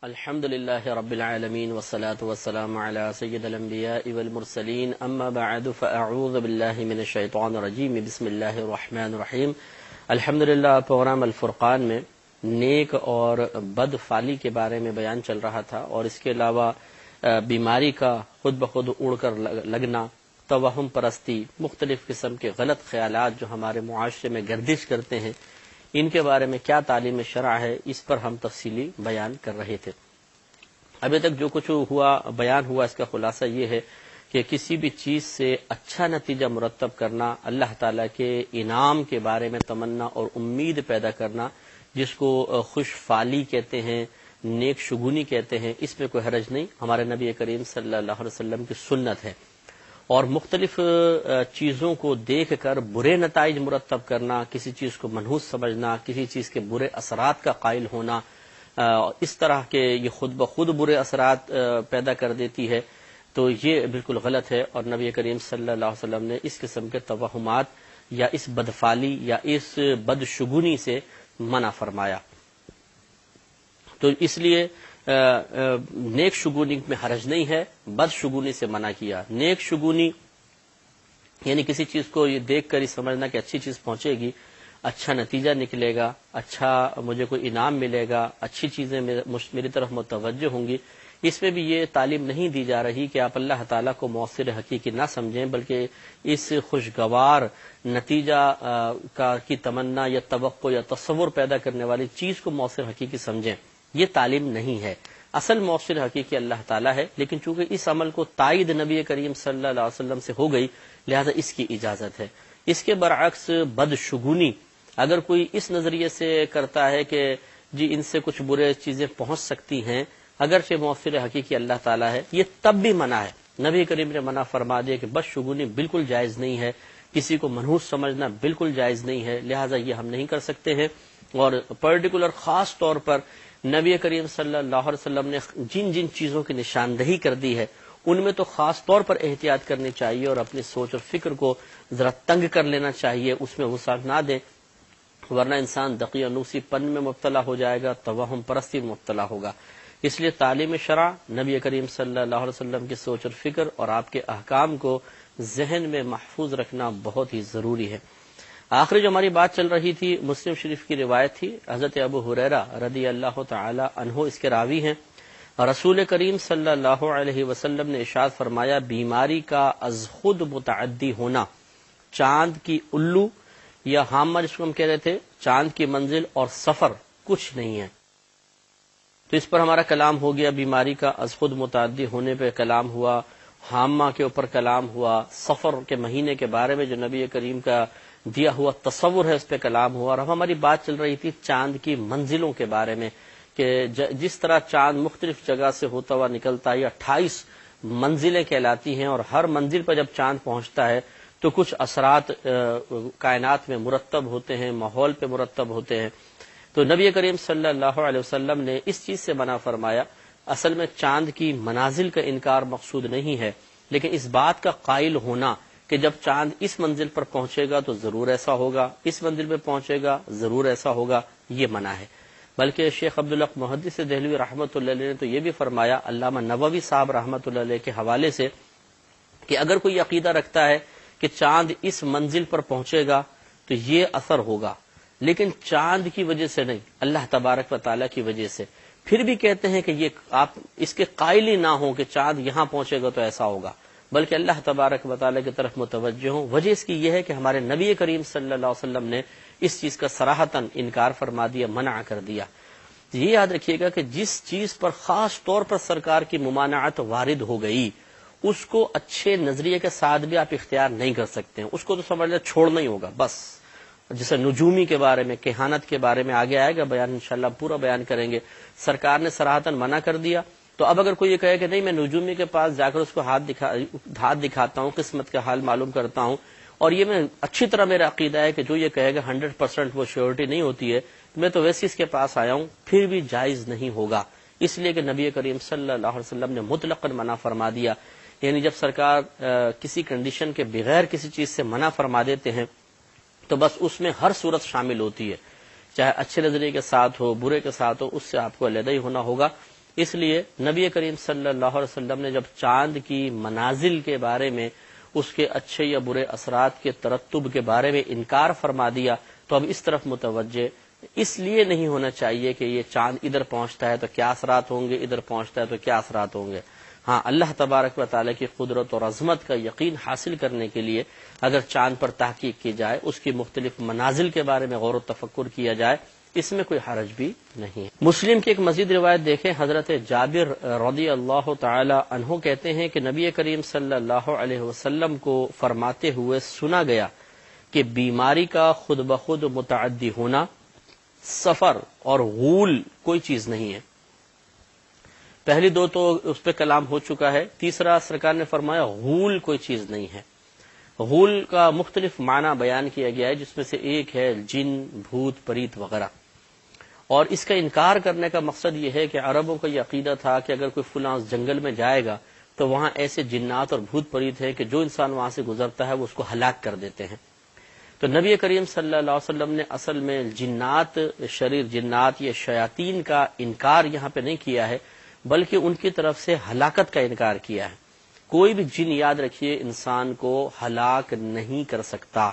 الحمد للہ رب العالمین والصلاة والسلام علی سید الانبیاء والمرسلین اما بعد فاعوذ باللہ من الشیطان الرجیم بسم اللہ الرحمن الرحیم۔ الحمدللہ پروگرام الفرقان میں نیک اور بد فعلی کے بارے میں بیان چل رہا تھا، اور اس کے علاوہ بیماری کا خود بخود اڑ کر لگنا، توہم پرستی، مختلف قسم کے غلط خیالات جو ہمارے معاشرے میں گردش کرتے ہیں، ان کے بارے میں کیا تعلیم شرع ہے، اس پر ہم تفصیلی بیان کر رہے تھے۔ ابھی تک جو کچھ بیان ہوا اس کا خلاصہ یہ ہے کہ کسی بھی چیز سے اچھا نتیجہ مرتب کرنا، اللہ تعالیٰ کے انعام کے بارے میں تمنا اور امید پیدا کرنا، جس کو خوش فعلی کہتے ہیں، نیک شگونی کہتے ہیں، اس میں کوئی حرج نہیں، ہمارے نبی کریم صلی اللہ علیہ وسلم کی سنت ہے۔ اور مختلف چیزوں کو دیکھ کر برے نتائج مرتب کرنا، کسی چیز کو منحوس سمجھنا، کسی چیز کے برے اثرات کا قائل ہونا، اس طرح کے یہ خود بخود برے اثرات پیدا کر دیتی ہے، تو یہ بالکل غلط ہے، اور نبی کریم صلی اللہ علیہ وسلم نے اس قسم کے توہمات یا اس بدفعلی یا اس بدشگونی سے منع فرمایا۔ تو اس لیے نیک شگونی میں حرج نہیں ہے، بد شگونی سے منع کیا۔ نیک شگونی یعنی کسی چیز کو یہ دیکھ کر ہی سمجھنا کہ اچھی چیز پہنچے گی، اچھا نتیجہ نکلے گا، اچھا مجھے کوئی انعام ملے گا، اچھی چیزیں میری طرف متوجہ ہوں گی، اس میں بھی یہ تعلیم نہیں دی جا رہی کہ آپ اللہ تعالیٰ کو مؤثر حقیقی نہ سمجھیں، بلکہ اس خوشگوار نتیجہ کی تمنا یا توقع یا تصور پیدا کرنے والی چیز کو مؤثر حقیقی سمجھیں۔ یہ تعلیم نہیں ہے، اصل مؤثر حقیقی اللہ تعالیٰ ہے، لیکن چونکہ اس عمل کو تائید نبی کریم صلی اللہ علیہ وسلم سے ہو گئی، لہذا اس کی اجازت ہے۔ اس کے برعکس بدشگونی اگر کوئی اس نظریے سے کرتا ہے کہ جی ان سے کچھ برے چیزیں پہنچ سکتی ہیں، اگرچہ مؤثر حقیقی اللہ تعالیٰ ہے، یہ تب بھی منع ہے۔ نبی کریم نے منع فرما دیا کہ بدشگونی بالکل جائز نہیں ہے، کسی کو منحوس سمجھنا بالکل جائز نہیں ہے، لہذا یہ ہم نہیں کر سکتے ہیں۔ اور پرٹیکولر خاص طور پر نبی کریم صلی اللہ علیہ وسلم نے جن جن چیزوں کی نشاندہی کر دی ہے، ان میں تو خاص طور پر احتیاط کرنی چاہیے، اور اپنی سوچ اور فکر کو ذرا تنگ کر لینا چاہیے، اس میں وسعت نہ دیں، ورنہ انسان دقیانوسی پن میں مبتلا ہو جائے گا، توہم پرستی میں مبتلا ہوگا۔ اس لیے تعلیم شرع، نبی کریم صلی اللہ علیہ وسلم کی سوچ اور فکر اور آپ کے احکام کو ذہن میں محفوظ رکھنا بہت ہی ضروری ہے۔ آخری جو ہماری بات چل رہی تھی، مسلم شریف کی روایت تھی، حضرت ابو ہریرہ رضی اللہ تعالی عنہ اس کے راوی ہیں، رسول کریم صلی اللہ علیہ وسلم نے ارشاد فرمایا، بیماری کا از خود متعدی ہونا، چاند کی الو یا حامہ جس کو ہم کہہ رہے تھے، چاند کی منزل اور سفر کچھ نہیں ہے۔ تو اس پر ہمارا کلام ہو گیا، بیماری کا از خود متعدی ہونے پہ کلام ہوا، حامہ کے اوپر کلام ہوا، سفر کے مہینے کے بارے میں جو نبی کریم کا دیا ہوا تصور ہے اس پہ کلام ہوا، اور اب ہماری بات چل رہی تھی چاند کی منزلوں کے بارے میں کہ جس طرح چاند مختلف جگہ سے ہوتا ہوا نکلتا ہے، 28 منزلیں کہلاتی ہیں، اور ہر منزل پر جب چاند پہنچتا ہے تو کچھ اثرات کائنات میں مرتب ہوتے ہیں، ماحول پہ مرتب ہوتے ہیں۔ تو نبی کریم صلی اللہ علیہ وسلم نے اس چیز سے منع فرمایا۔ اصل میں چاند کی منازل کا انکار مقصود نہیں ہے، لیکن اس بات کا قائل ہونا کہ جب چاند اس منزل پر پہنچے گا تو ضرور ایسا ہوگا، اس منزل پہ پہنچے گا ضرور ایسا ہوگا، یہ منع ہے۔ بلکہ شیخ عبدالحق محدث دہلوی رحمۃ اللہ علیہ نے تو یہ بھی فرمایا، علامہ نووی صاحب رحمۃ اللہ علیہ کے حوالے سے، کہ اگر کوئی عقیدہ رکھتا ہے کہ چاند اس منزل پر پہنچے گا تو یہ اثر ہوگا، لیکن چاند کی وجہ سے نہیں، اللہ تبارک و تعالیٰ کی وجہ سے، پھر بھی کہتے ہیں کہ یہ آپ اس کے قائل ہی نہ ہوں کہ چاند یہاں پہنچے گا تو ایسا ہوگا، بلکہ اللہ تبارک و تعالیٰ کی طرف متوجہ ہوں۔ وجہ اس کی یہ ہے کہ ہمارے نبی کریم صلی اللہ علیہ وسلم نے اس چیز کا صراحتاً انکار فرما دیا، منع کر دیا۔ یہ یاد رکھیے گا کہ جس چیز پر خاص طور پر سرکار کی ممانعت وارد ہو گئی، اس کو اچھے نظریے کے ساتھ بھی آپ اختیار نہیں کر سکتے ہیں، اس کو تو سمجھ لیں چھوڑنا ہی ہوگا بس۔ جیسے نجومی کے بارے میں، کہانت کے بارے میں آگے آئے گا بیان، انشاءاللہ پورا بیان کریں گے، سرکار نے صراحتاً منع کر دیا۔ تو اب اگر کوئی یہ کہے کہ نہیں میں نجومی کے پاس جا کر اس کو ہاتھ دکھاتا ہوں، قسمت کا حال معلوم کرتا ہوں، اور یہ میں اچھی طرح میرا عقیدہ ہے کہ جو یہ کہے گا 100% وہ شیورٹی نہیں ہوتی ہے، میں تو ویسے اس کے پاس آیا ہوں، پھر بھی جائز نہیں ہوگا، اس لیے کہ نبی کریم صلی اللہ علیہ وسلم نے مطلقاً منع فرما دیا۔ یعنی جب سرکار کسی کنڈیشن کے بغیر کسی چیز سے منع فرما دیتے ہیں تو بس اس میں ہر صورت شامل ہوتی ہے، چاہے اچھے نظریے کے ساتھ ہو، برے کے ساتھ ہو، اس سے آپ کو علیحدہ ہی ہونا ہوگا۔ اس لیے نبی کریم صلی اللہ علیہ وسلم نے جب چاند کی منازل کے بارے میں، اس کے اچھے یا برے اثرات کے ترتب کے بارے میں انکار فرما دیا، تو اب اس طرف متوجہ اس لیے نہیں ہونا چاہیے کہ یہ چاند ادھر پہنچتا ہے تو کیا اثرات ہوں گے، ادھر پہنچتا ہے تو کیا اثرات ہوں گے۔ ہاں، اللہ تبارک و تعالیٰ کی قدرت اور عظمت کا یقین حاصل کرنے کے لیے اگر چاند پر تحقیق کی جائے، اس کی مختلف منازل کے بارے میں غور و تفکر کیا جائے، اس میں کوئی حرج بھی نہیں ہے۔ مسلم کی ایک مزید روایت دیکھیں، حضرت جابر رضی اللہ تعالی عنہ کہتے ہیں کہ نبی کریم صلی اللہ علیہ وسلم کو فرماتے ہوئے سنا گیا کہ بیماری کا خود بخود متعدی ہونا، سفر اور غول کوئی چیز نہیں ہے۔ پہلی دو تو اس پہ کلام ہو چکا ہے، تیسرا سرکار نے فرمایا غول کوئی چیز نہیں ہے۔ غول کا مختلف معنی بیان کیا گیا ہے، جس میں سے ایک ہے جن، بھوت، پریت وغیرہ، اور اس کا انکار کرنے کا مقصد یہ ہے کہ عربوں کا یہ عقیدہ تھا کہ اگر کوئی فلاں جنگل میں جائے گا تو وہاں ایسے جنات اور بھوت پریت ہیں کہ جو انسان وہاں سے گزرتا ہے وہ اس کو ہلاک کر دیتے ہیں۔ تو نبی کریم صلی اللہ علیہ وسلم نے اصل میں جنات، شریر جنات یا شیاطین کا انکار یہاں پہ نہیں کیا ہے، بلکہ ان کی طرف سے ہلاکت کا انکار کیا ہے۔ کوئی بھی جن، یاد رکھیے، انسان کو ہلاک نہیں کر سکتا،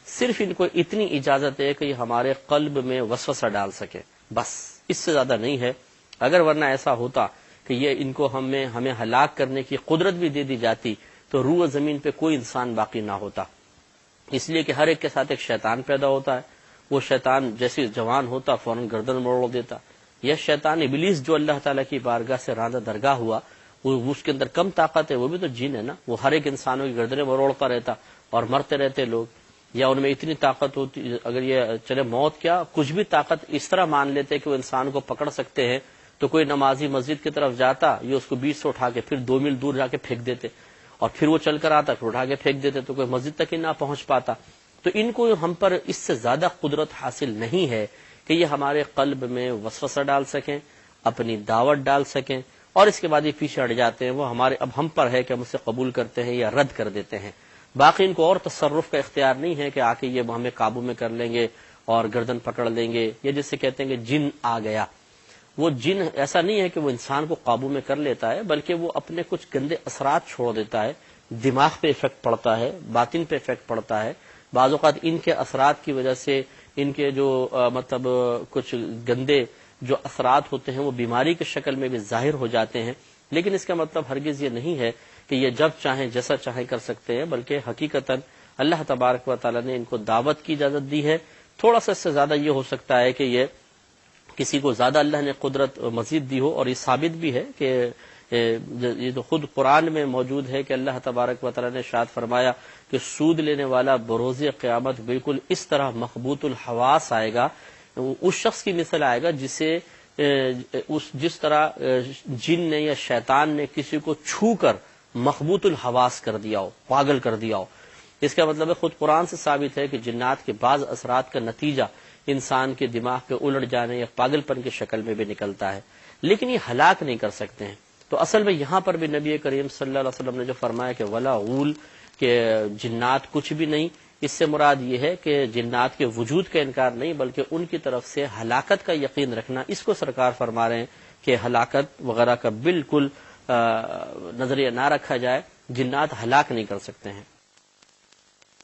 صرف ان کو اتنی اجازت ہے کہ یہ ہمارے قلب میں وسوسہ ڈال سکے، بس اس سے زیادہ نہیں ہے۔ اگر ورنہ ایسا ہوتا کہ یہ ان کو ہمیں ہلاک کرنے کی قدرت بھی دے دی جاتی تو روح زمین پہ کوئی انسان باقی نہ ہوتا، اس لیے کہ ہر ایک کے ساتھ ایک شیطان پیدا ہوتا ہے، وہ شیطان جیسے جوان ہوتا فوراً گردن موڑ دیتا۔ یہ شیطان ابلیس جو اللہ تعالیٰ کی بارگاہ سے راندہ درگاہ ہوا، وہ اس کے اندر کم طاقت ہے، وہ بھی تو جن ہے نا، وہ ہر ایک انسانوں کی گردنیں مروڑتا رہتا اور مرتے رہتے لوگ، یا ان میں اتنی طاقت ہوتی، اگر یہ چلے موت کیا کچھ بھی طاقت اس طرح مان لیتے کہ وہ انسان کو پکڑ سکتے ہیں، تو کوئی نمازی مسجد کی طرف جاتا، یہ اس کو 20 سے اٹھا کے پھر 2 میل دور جا کے پھینک دیتے، اور پھر وہ چل کر آتا پھر اٹھا کے پھینک دیتے، تو کوئی مسجد تک ہی نہ پہنچ پاتا۔ تو ان کو ہم پر اس سے زیادہ قدرت حاصل نہیں ہے کہ یہ ہمارے قلب میں وسوسہ ڈال سکیں، اپنی دعوت ڈال سکیں، اور اس کے بعد یہ پیچھے ہٹ جاتے ہیں۔ وہ ہمارے اب ہم پر ہے کہ ہم اسے قبول کرتے ہیں یا رد کر دیتے ہیں۔ باقی ان کو اور تصرف کا اختیار نہیں ہے کہ آ کے یہ ہمیں قابو میں کر لیں گے اور گردن پکڑ لیں گے، یا جسے کہتے ہیں کہ جن آ گیا۔ وہ جن ایسا نہیں ہے کہ وہ انسان کو قابو میں کر لیتا ہے، بلکہ وہ اپنے کچھ گندے اثرات چھوڑ دیتا ہے، دماغ پہ افیکٹ پڑتا ہے، باطن پہ افیکٹ پڑتا ہے۔ بعض اوقات ان کے اثرات کی وجہ سے ان کے جو مطلب کچھ گندے جو اثرات ہوتے ہیں وہ بیماری کی شکل میں بھی ظاہر ہو جاتے ہیں، لیکن اس کا مطلب ہرگز یہ نہیں ہے کہ یہ جب چاہیں جیسا چاہیں کر سکتے ہیں، بلکہ حقیقتاً اللہ تبارک و تعالیٰ نے ان کو دعوت کی اجازت دی ہے۔ تھوڑا سا اس سے زیادہ یہ ہو سکتا ہے کہ یہ کسی کو زیادہ اللہ نے قدرت مزید دی ہو، اور یہ ثابت بھی ہے کہ یہ تو خود قرآن میں موجود ہے کہ اللہ تبارک و تعالیٰ نے ارشاد فرمایا کہ سود لینے والا بروز قیامت بالکل اس طرح مخبوط الحواس آئے گا، اس شخص کی مثل آئے گا جس طرح جن نے یا شیطان نے کسی کو چھو کر مخبوط الحواس کر دیا ہو، پاگل کر دیا ہو۔ اس کا مطلب ہے خود قرآن سے ثابت ہے کہ جنات کے بعض اثرات کا نتیجہ انسان کے دماغ کے الٹ جانے یا پاگل پن کی شکل میں بھی نکلتا ہے، لیکن یہ ہلاک نہیں کر سکتے ہیں۔ تو اصل میں یہاں پر بھی نبی کریم صلی اللہ علیہ وسلم نے جو فرمایا کہ ولا غول، کہ جنات کچھ بھی نہیں، اس سے مراد یہ ہے کہ جنات کے وجود کا انکار نہیں، بلکہ ان کی طرف سے ہلاکت کا یقین رکھنا۔ اس کو سرکار فرما رہے ہیں کہ ہلاکت وغیرہ کا بالکل نظریہ نہ رکھا جائے، جنات ہلاک نہیں کر سکتے ہیں۔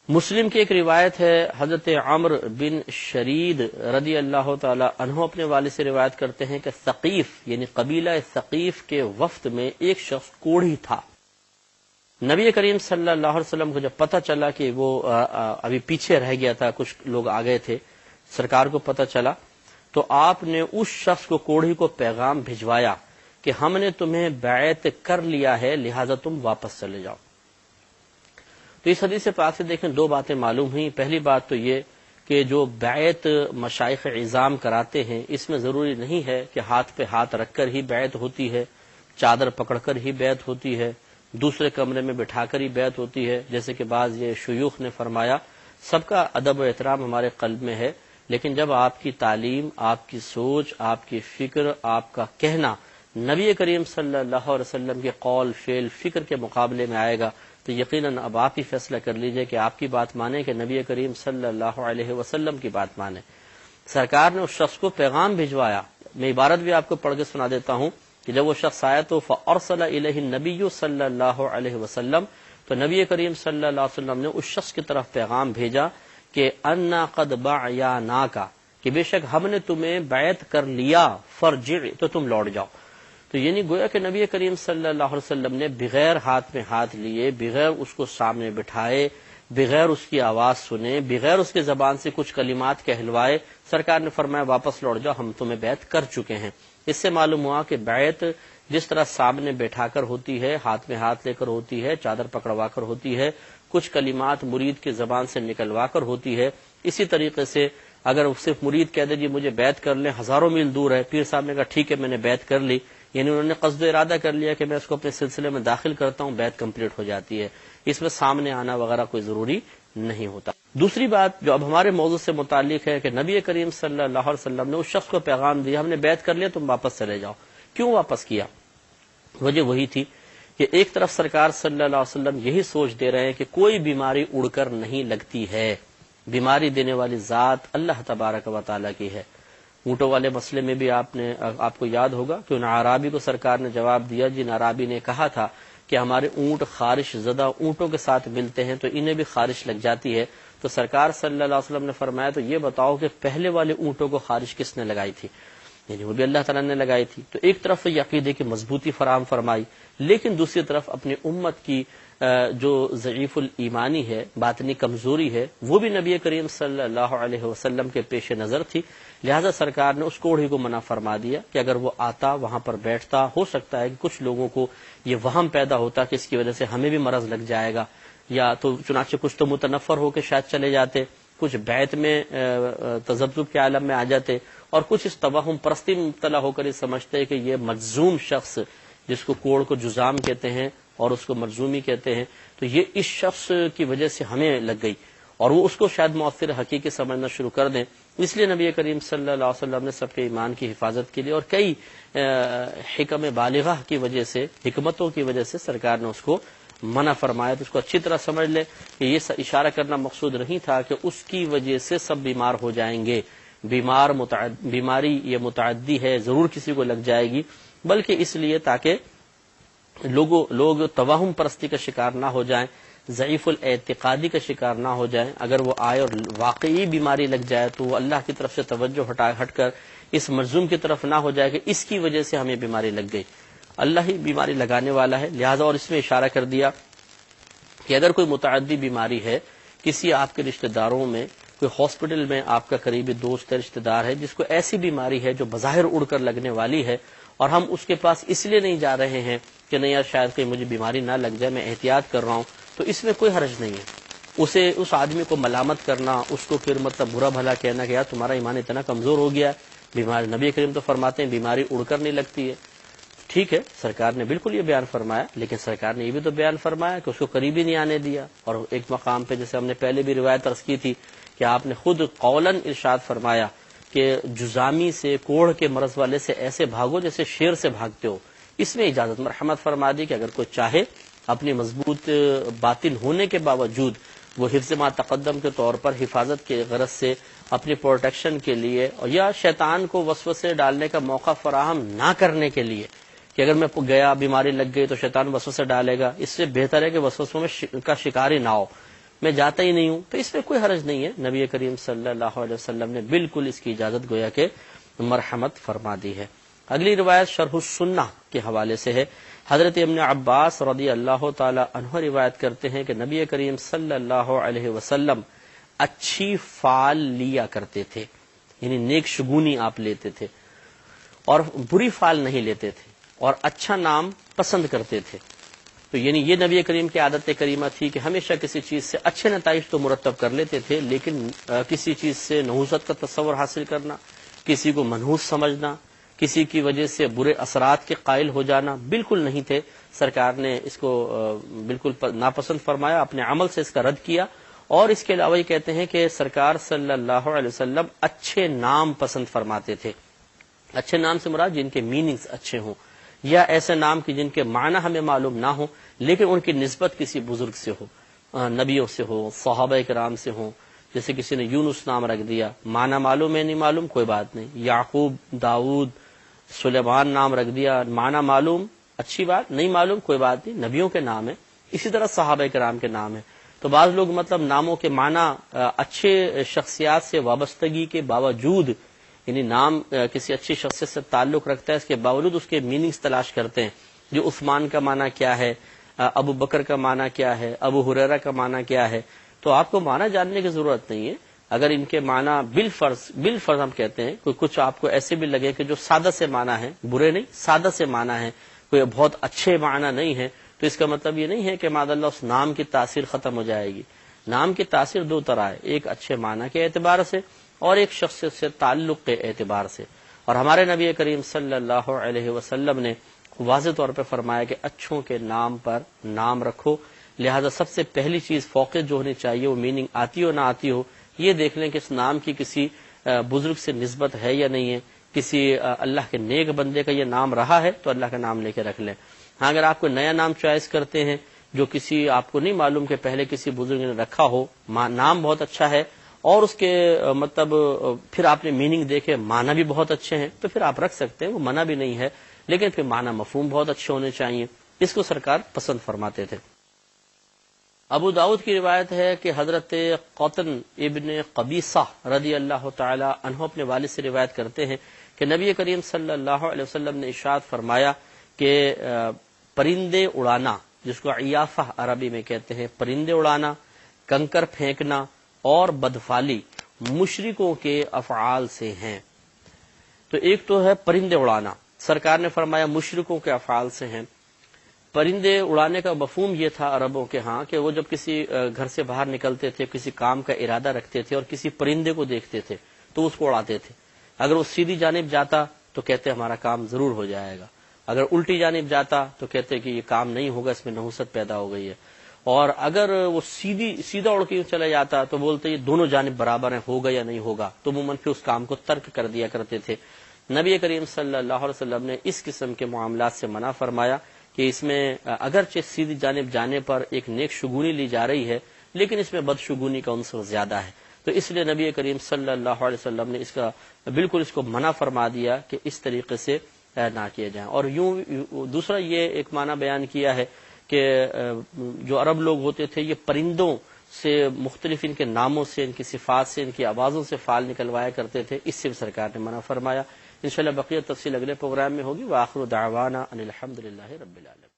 مسلم کی ایک روایت ہے، حضرت عمرو بن شرید رضی اللہ تعالی عنہ اپنے والد سے روایت کرتے ہیں کہ ثقیف یعنی قبیلہ ثقیف کے وفد میں ایک شخص کوڑھی تھا۔ نبی کریم صلی اللہ علیہ وسلم کو جب پتہ چلا کہ وہ ابھی پیچھے رہ گیا تھا، کچھ لوگ آ گئے تھے، سرکار کو پتہ چلا، تو آپ نے اس شخص کو کوڑھی کو پیغام بھجوایا کہ ہم نے تمہیں بیعت کر لیا ہے، لہذا تم واپس چلے جاؤ۔ تو اس حدیث پاک سے دیکھیں دو باتیں معلوم ہوئیں۔ پہلی بات تو یہ کہ جو بیعت مشائخ عظام کراتے ہیں، اس میں ضروری نہیں ہے کہ ہاتھ پہ ہاتھ رکھ کر ہی بیعت ہوتی ہے، چادر پکڑ کر ہی بیعت ہوتی ہے، دوسرے کمرے میں بٹھا کر ہی بیعت ہوتی ہے، جیسے کہ بعض یہ شیوخ نے فرمایا۔ سب کا ادب و احترام ہمارے قلب میں ہے، لیکن جب آپ کی تعلیم، آپ کی سوچ، آپ کی فکر، آپ کا کہنا نبی کریم صلی اللہ علیہ وسلم کے قول، فعل، فکر کے مقابلے میں آئے گا، تو یقیناً اب آپ ہی فیصلہ کر لیجئے کہ آپ کی بات مانیں کہ نبی کریم صلی اللہ علیہ وسلم کی بات مانیں۔ سرکار نے اس شخص کو پیغام بھجوایا، میں عبارت بھی آپ کو پڑھ کے سنا دیتا ہوں کہ جب وہ شخص آیا تو فارسل الیہ النبی صلی اللہ علیہ وسلم، تو نبی کریم صلی اللہ علیہ وسلم نے اس شخص کی طرف پیغام بھیجا کہ انا قد بعیناکا، کہ بے شک ہم نے تمہیں بیعت کر لیا، فرجع، تو تم لوٹ جاؤ۔ تو یعنی گویا کہ نبی کریم صلی اللہ علیہ وسلم نے بغیر ہاتھ میں ہاتھ لیے، بغیر اس کو سامنے بٹھائے، بغیر اس کی آواز سنے، بغیر اس کے زبان سے کچھ کلمات کہلوائے، سرکار نے فرمایا واپس لوٹ جاؤ، ہم تمہیں بیعت کر چکے ہیں۔ اس سے معلوم ہوا کہ بیعت جس طرح سامنے بیٹھا کر ہوتی ہے، ہاتھ میں ہاتھ لے کر ہوتی ہے، چادر پکڑوا کر ہوتی ہے، کچھ کلمات مرید کی زبان سے نکلوا کر ہوتی ہے، اسی طریقے سے اگر صرف مرید کہہ دے جی مجھے بیعت کر لیں، ہزاروں میل دور ہے، پیر صاحب نے کہا ٹھیک ہے میں نے بیعت کر لی، یعنی انہوں نے قصد و ارادہ کر لیا کہ میں اس کو اپنے سلسلے میں داخل کرتا ہوں، بیعت کمپلیٹ ہو جاتی ہے، اس میں سامنے آنا وغیرہ کوئی ضروری نہیں ہوتا۔ دوسری بات جو اب ہمارے موضوع سے متعلق ہے کہ نبی کریم صلی اللہ علیہ وسلم نے اس شخص کو پیغام دیا ہم نے بیعت کر لیا تم واپس چلے جاؤ۔ کیوں واپس کیا؟ وجہ وہی تھی کہ ایک طرف سرکار صلی اللہ علیہ وسلم یہی سوچ دے رہے ہیں کہ کوئی بیماری اڑ کر نہیں لگتی ہے، بیماری دینے والی ذات اللہ تبارک و تعالیٰ کی ہے۔ اونٹوں والے مسئلے میں بھی آپ کو یاد ہوگا کہ ان اعرابی کو سرکار نے جواب دیا، جن اعرابی نے کہا تھا کہ ہمارے اونٹ خارش زدہ اونٹوں کے ساتھ ملتے ہیں تو انہیں بھی خارش لگ جاتی ہے، تو سرکار صلی اللہ علیہ وسلم نے فرمایا تو یہ بتاؤ کہ پہلے والے اونٹوں کو خارش کس نے لگائی تھی؟ یعنی وہ بھی اللہ تعالیٰ نے لگائی تھی۔ تو ایک طرف یہ عقیدے کی مضبوطی فراہم فرمائی، لیکن دوسری طرف اپنی امت کی جو ضعیف الایمانی ہے، باطنی کمزوری ہے، وہ بھی نبی کریم صلی اللہ علیہ وسلم کے پیش نظر تھی، لہذا سرکار نے اس کوڑھی کو منع فرما دیا کہ اگر وہ آتا وہاں پر بیٹھتا، ہو سکتا ہے کہ کچھ لوگوں کو یہ وہم پیدا ہوتا کہ اس کی وجہ سے ہمیں بھی مرض لگ جائے گا، یا تو چنانچہ کچھ تو متنفر ہو کے شاید چلے جاتے، کچھ بیعت میں تذبذب کے عالم میں آ جاتے، اور کچھ اس توہم پرستی میں مبتلا ہو کر یہ سمجھتے کہ یہ مجزوم شخص جس کو کوڑ کو جزام کہتے ہیں اور اس کو مرزومی کہتے ہیں، تو یہ اس شخص کی وجہ سے ہمیں لگ گئی، اور وہ اس کو شاید مؤثر حقیقی سمجھنا شروع کر دیں۔ اس لیے نبی کریم صلی اللہ علیہ وسلم نے سب کے ایمان کی حفاظت کے لیے اور کئی حکم بالغہ کی وجہ سے، حکمتوں کی وجہ سے سرکار نے اس کو منع فرمایا۔ تو اس کو اچھی طرح سمجھ لیں کہ یہ اشارہ کرنا مقصود نہیں تھا کہ اس کی وجہ سے سب بیمار ہو جائیں گے، بیماری یہ متعدی ہے، ضرور کسی کو لگ جائے گی، بلکہ اس لیے تاکہ لوگ توہم پرستی کا شکار نہ ہو جائیں، ضعیف الاعتقادی کا شکار نہ ہو جائیں۔ اگر وہ آئے اور واقعی بیماری لگ جائے تو وہ اللہ کی طرف سے توجہ ہٹ کر اس مجزوم کی طرف نہ ہو جائے کہ اس کی وجہ سے ہمیں بیماری لگ گئی، اللہ ہی بیماری لگانے والا ہے۔ لہذا اور اس میں اشارہ کر دیا کہ اگر کوئی متعدی بیماری ہے کسی آپ کے رشتہ داروں میں، کوئی ہاسپٹل میں آپ کا قریبی دوست ہے، رشتہ دار ہے جس کو ایسی بیماری ہے جو بظاہر اڑ کر لگنے والی ہے، اور ہم اس کے پاس اس لیے نہیں جا رہے ہیں کہ نہیں یار شاید کہ مجھے بیماری نہ لگ جائے، میں احتیاط کر رہا ہوں، تو اس میں کوئی حرج نہیں ہے۔ اس آدمی کو ملامت کرنا، اس کو پھر مطلب برا بھلا کہنا کہ یار تمہارا ایمان اتنا کمزور ہو گیا ہے، بیماری، نبی کریم تو فرماتے ہیں بیماری اڑ کر نہیں لگتی ہے۔ ٹھیک ہے، سرکار نے بالکل یہ بیان فرمایا، لیکن سرکار نے یہ بھی تو بیان فرمایا کہ اس کو قریب ہی نہیں آنے دیا، اور ایک مقام پہ جیسے ہم نے پہلے بھی روایت عرض کی تھی کہ آپ نے خود قولاً ارشاد فرمایا کہ جزامی سے، کوڑھ کے مرض والے سے ایسے بھاگو جیسے شیر سے بھاگتے ہو۔ اس میں اجازت مرحمت فرما دی کہ اگر کوئی چاہے اپنی مضبوط باطن ہونے کے باوجود وہ حفظ ما تقدم کے طور پر حفاظت کے غرض سے اپنی پروٹیکشن کے لیے، اور یا شیطان کو وسوسے ڈالنے کا موقع فراہم نہ کرنے کے لیے کہ اگر میں گیا بیماری لگ گئی تو شیطان وسوسے ڈالے گا، اس سے بہتر ہے کہ وسوسوں میں کا شکار ہی نہ ہو، میں جاتا ہی نہیں ہوں، تو اس میں کوئی حرج نہیں ہے۔ نبی کریم صلی اللہ علیہ وسلم نے بالکل اس کی اجازت گویا کہ مرحمت فرما دی ہے۔ اگلی روایت شرح السنہ کے حوالے سے ہے۔ حضرت ابن عباس رضی اللہ تعالی عنہ روایت کرتے ہیں کہ نبی کریم صلی اللہ علیہ وسلم اچھی فال لیا کرتے تھے، یعنی نیک شگونی آپ لیتے تھے، اور بری فال نہیں لیتے تھے، اور اچھا نام پسند کرتے تھے۔ تو یعنی یہ نبی کریم کی عادت کریمہ تھی کہ ہمیشہ کسی چیز سے اچھے نتائج تو مرتب کر لیتے تھے، لیکن کسی چیز سے نحوست کا تصور حاصل کرنا، کسی کو منحوس سمجھنا، کسی کی وجہ سے برے اثرات کے قائل ہو جانا بالکل نہیں تھے۔ سرکار نے اس کو بالکل ناپسند فرمایا، اپنے عمل سے اس کا رد کیا، اور اس کے علاوہ یہ کہتے ہیں کہ سرکار صلی اللہ علیہ وسلم اچھے نام پسند فرماتے تھے۔ اچھے نام سے مراد جن کے میننگز اچھے ہوں، یا ایسے نام کی جن کے معنی ہمیں معلوم نہ ہوں لیکن ان کی نسبت کسی بزرگ سے ہو، نبیوں سے ہو، صحابہ کرام سے ہوں۔ جیسے کسی نے یونس نام رکھ دیا، معنی معلوم ہے نہیں معلوم کوئی بات نہیں، یعقوب، داؤد، سلیمان نام رکھ دیا، معنی معلوم، اچھی بات، نہیں معلوم کوئی بات نہیں، نبیوں کے نام ہے، اسی طرح صحابہ کرام کے نام ہے۔ تو بعض لوگ مطلب ناموں کے معنی اچھے شخصیات سے وابستگی کے باوجود، یعنی نام کسی اچھی شخصیت سے تعلق رکھتا ہے، اس کے باوجود اس کے میننگز تلاش کرتے ہیں، جو عثمان کا معنی کیا ہے، ابو بکر کا معنی کیا ہے، ابو ہریرہ کا معنی کیا ہے۔ تو آپ کو معنی جاننے کی ضرورت نہیں ہے، اگر ان کے معنی بالفرض ہم کہتے ہیں کچھ آپ کو ایسے بھی لگے کہ جو سادہ سے معنی ہے، برے نہیں، سادہ سے معنی ہے، کوئی بہت اچھے معنی نہیں ہے، تو اس کا مطلب یہ نہیں ہے کہ معاذ اللہ اس نام کی تاثیر ختم ہو جائے گی۔ نام کی تاثیر دو طرح ہے، ایک اچھے معنی کے اعتبار سے اور ایک شخصیت سے تعلق کے اعتبار سے۔ اور ہمارے نبی کریم صلی اللہ علیہ وسلم نے واضح طور پہ فرمایا کہ اچھوں کے نام پر نام رکھو، لہذا سب سے پہلی چیز فوقیت جو ہونی چاہیے، وہ میننگ آتی ہو نہ آتی ہو، یہ دیکھ لیں کہ اس نام کی کسی بزرگ سے نسبت ہے یا نہیں ہے، کسی اللہ کے نیک بندے کا یہ نام رہا ہے تو اللہ کا نام لے کے رکھ لیں۔ ہاں اگر آپ کو نیا نام چوائس کرتے ہیں جو کسی آپ کو نہیں معلوم کہ پہلے کسی بزرگ نے رکھا ہو، نام بہت اچھا ہے اور اس کے مطلب پھر آپ نے میننگ دیکھے، معنی بھی بہت اچھے ہیں، تو پھر آپ رکھ سکتے ہیں، وہ منع بھی نہیں ہے، لیکن پھر معنی مفہوم بہت اچھے ہونے چاہیے، اس کو سرکار پسند فرماتے تھے۔ ابو داؤد کی روایت ہے کہ حضرت قطن ابن قبیصہ رضی اللہ تعالی عنہ اپنے والد سے روایت کرتے ہیں کہ نبی کریم صلی اللہ علیہ وسلم نے ارشاد فرمایا کہ پرندے اڑانا، جس کو عیافہ عربی میں کہتے ہیں، پرندے اڑانا، کنکر پھینکنا اور بدفعلی مشرکوں کے افعال سے ہیں۔ تو ایک تو ہے پرندے اڑانا، سرکار نے فرمایا مشرکوں کے افعال سے ہیں۔ پرندے اڑانے کا مفہوم یہ تھا عربوں کے ہاں کہ وہ جب کسی گھر سے باہر نکلتے تھے، کسی کام کا ارادہ رکھتے تھے اور کسی پرندے کو دیکھتے تھے تو اس کو اڑاتے تھے۔ اگر وہ سیدھی جانب جاتا تو کہتے ہمارا کام ضرور ہو جائے گا، اگر الٹی جانب جاتا تو کہتے کہ یہ کام نہیں ہوگا، اس میں نحوست پیدا ہو گئی ہے، اور اگر وہ سیدھا اڑ کے چلا جاتا تو بولتے یہ دونوں جانب برابر ہیں، ہوگا یا نہیں ہوگا، تو عموماً پھر اس کام کو ترک کر دیا کرتے تھے۔ نبی کریم صلی اللہ علیہ وسلم نے اس قسم کے معاملات سے منع فرمایا کہ اس میں اگرچہ سیدھی جانب جانے پر ایک نیک شگونی لی جا رہی ہے، لیکن اس میں بدشگونی کا عنصر زیادہ ہے، تو اس لیے نبی کریم صلی اللہ علیہ وسلم نے اس کو منع فرما دیا کہ اس طریقے سے نہ کیے جائیں۔ اور یوں دوسرا یہ ایک معنی بیان کیا ہے کہ جو عرب لوگ ہوتے تھے یہ پرندوں سے مختلف ان کے ناموں سے، ان کی صفات سے، ان کی آوازوں سے فال نکلوایا کرتے تھے، اس سے بھی سرکار نے منع فرمایا۔ انشاءاللہ بقیہ تفصیل اگلے پروگرام میں ہوگی۔ وآخر دعوانا ان الحمدللہ رب العالمین۔